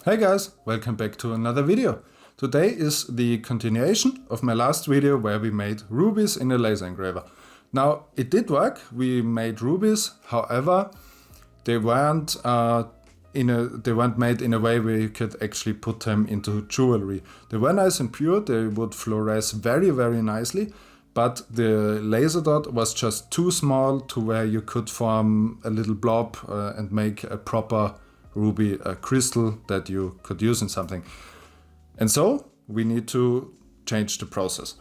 Hey guys, welcome back to another video. Today is the continuation of my last video where we made rubies in a laser engraver. Now it did work, we made rubies, however they weren't made in a way where you could actually put them into jewelry. They were nice and pure, they would fluoresce very nicely, but the laser dot was just too small to where you could form a little blob and make a proper ruby crystal that you could use in something. And so we need to change the process.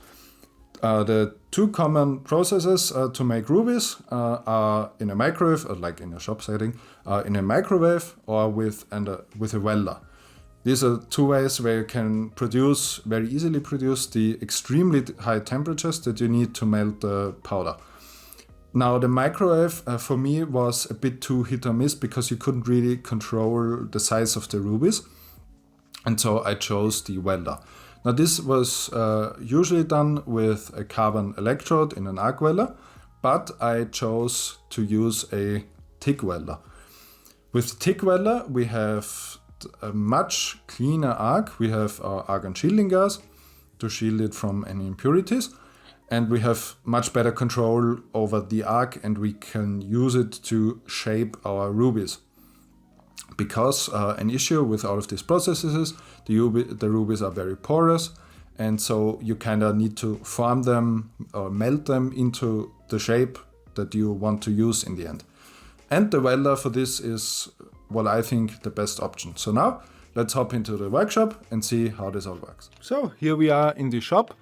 The two common processes to make rubies are in a microwave, or like in a shop setting, in a microwave or with a welder. These are two ways where you can very easily produce the extremely high temperatures that you need to melt the powder. Now the microwave for me was a bit too hit or miss because you couldn't really control the size of the rubies, and so I chose the welder. Now this was usually done with a carbon electrode in an arc welder, but I chose to use a TIG welder. With the TIG welder we have a much cleaner arc. We have our argon shielding gas to shield it from any impurities. And we have much better control over the arc, and we can use it to shape our rubies. Because an issue with all of these processes is the rubies are very porous, and so you kind of need to form them or melt them into the shape that you want to use in the end. And the welder for this is what I think the best option. So now let's hop into the workshop and see how this all works. So here we are in the shop.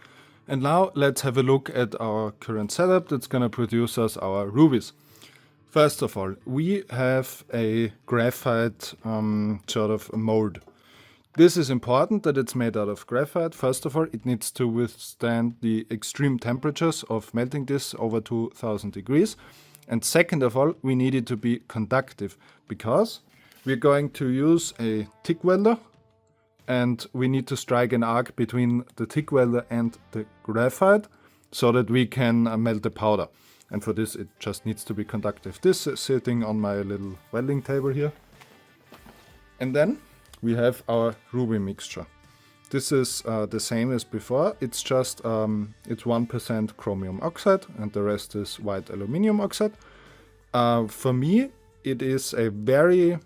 And now let's have a look at our current setup that's going to produce us our rubies. First of all, we have a graphite sort of mold. This is important that it's made out of graphite. First of all, it needs to withstand the extreme temperatures of melting this over 2000 degrees. And second of all, we need it to be conductive because we're going to use a TIG welder. And we need to strike an arc between the TIG welder and the graphite so that we can melt the powder. And for this it just needs to be conductive. This is sitting on my little welding table here. And then we have our ruby mixture. This is the same as before. It's just it's 1% chromium oxide and the rest is white aluminium oxide. For me it is a very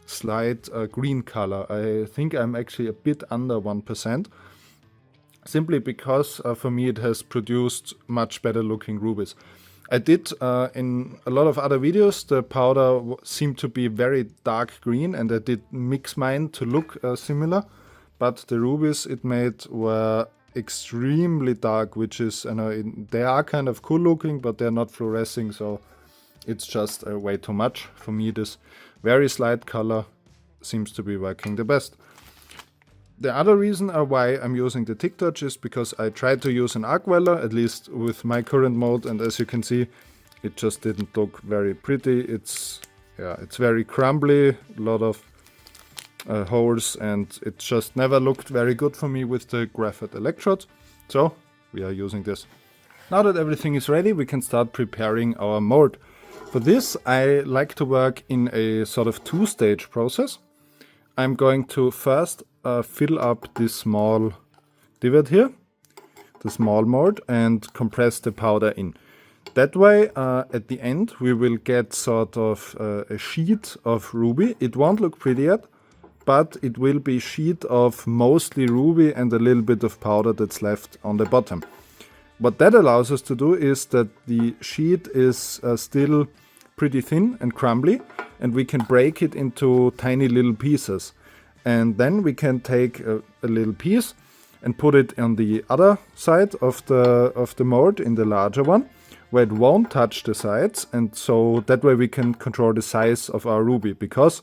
slight green color. I think I'm actually a bit under 1%, simply because for me it has produced much better looking rubies. I did in a lot of other videos the powder seemed to be very dark green, and I did mix mine to look similar, but the rubies it made were extremely dark, which is, they are kind of cool looking, but they're not fluorescing, so it's just way too much. For me this very slight color seems to be working the best. The other reason why I'm using the TIG touch is because I tried to use an arc welder, at least with my current mode, and as you can see it just didn't look very pretty. It's very crumbly, a lot of holes, and it just never looked very good for me with the graphite electrodes. So we are using this. Now that everything is ready, we can start preparing our mold. For this, I like to work in a sort of two-stage process. I'm going to first fill up this small divot here, the small mold, and compress the powder in. That way, at the end, we will get sort of a sheet of ruby. It won't look pretty yet, but it will be a sheet of mostly ruby and a little bit of powder that's left on the bottom. What that allows us to do is that the sheet is still pretty thin and crumbly, and we can break it into tiny little pieces. And then we can take a little piece and put it on the other side of the mold, in the larger one, where it won't touch the sides, and so that way we can control the size of our ruby, because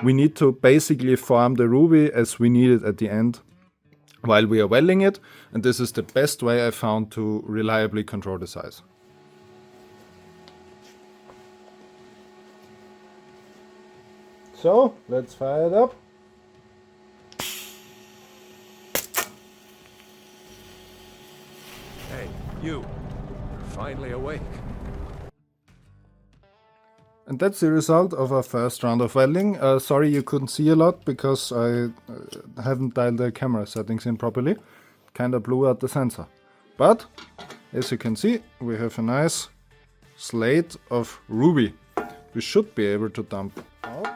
we need to basically form the ruby as we need it at the end while we are welding it, and this is the best way I found to reliably control the size. So let's fire it up. Hey, you're finally awake. And that's the result of our first round of welding. Sorry you couldn't see a lot because I haven't dialed the camera settings in properly. Kinda blew out the sensor. But, as you can see, we have a nice slate of ruby. We should be able to dump out.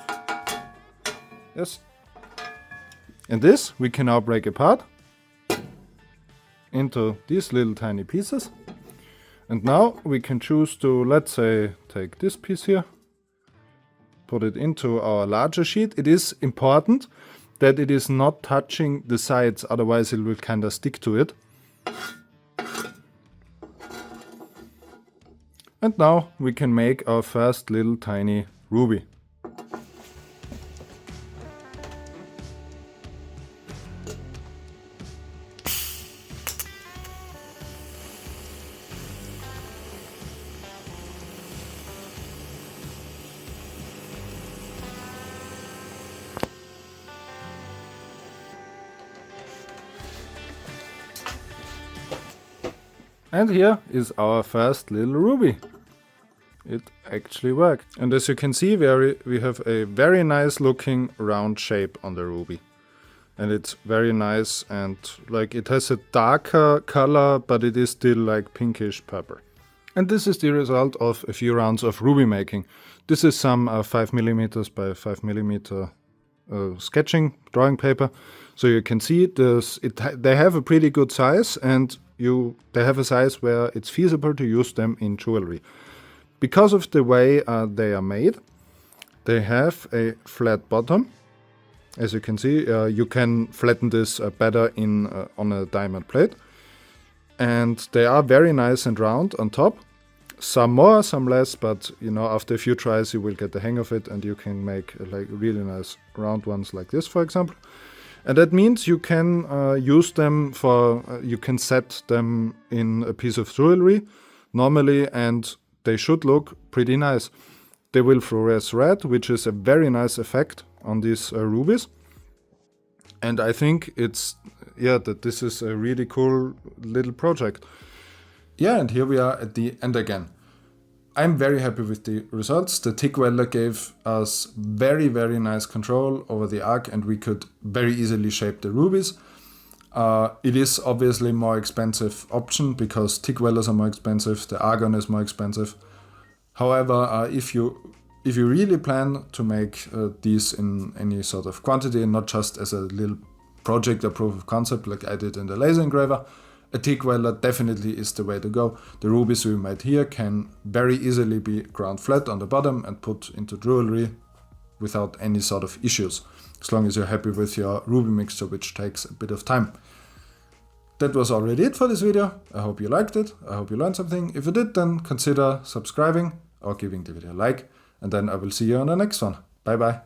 Yes. And this we can now break apart into these little tiny pieces. And now we can choose to, let's say, take this piece here, put it into our larger sheet. It is important that it is not touching the sides, otherwise it will kind of stick to it. And now we can make our first little tiny ruby. And here is our first little ruby. It actually worked. And as you can see, we have a very nice looking round shape on the ruby. And it's very nice, and like it has a darker color, but it is still like pinkish purple. And this is the result of a few rounds of ruby making. This is some 5mm by 5mm sketching drawing paper. So you can see this. They have a pretty good size, and they have a size where it's feasible to use them in jewelry. Because of the way they are made, they have a flat bottom. As you can see, you can flatten this better on a diamond plate. And they are very nice and round on top. Some more, some less, but you know, after a few tries you will get the hang of it, and you can make like really nice round ones like this, for example. And that means you can use them you can set them in a piece of jewelry normally, and they should look pretty nice. They will fluoresce red, which is a very nice effect on these rubies. And I think that this is a really cool little project. Yeah, and here we are at the end again. I'm very happy with the results. The TIG welder gave us very, very nice control over the arc, and we could very easily shape the rubies. It is obviously more expensive option because TIG welders are more expensive, the argon is more expensive. However, if you really plan to make these in any sort of quantity and not just as a little project or proof of concept like I did in the laser engraver, a TIG welder definitely is the way to go. The rubies we made here can very easily be ground flat on the bottom and put into jewelry without any sort of issues, as long as you're happy with your ruby mixture, which takes a bit of time. That was already it for this video. I hope you liked it. I hope you learned something. If you did, then consider subscribing or giving the video a like, and then I will see you on the next one. Bye bye.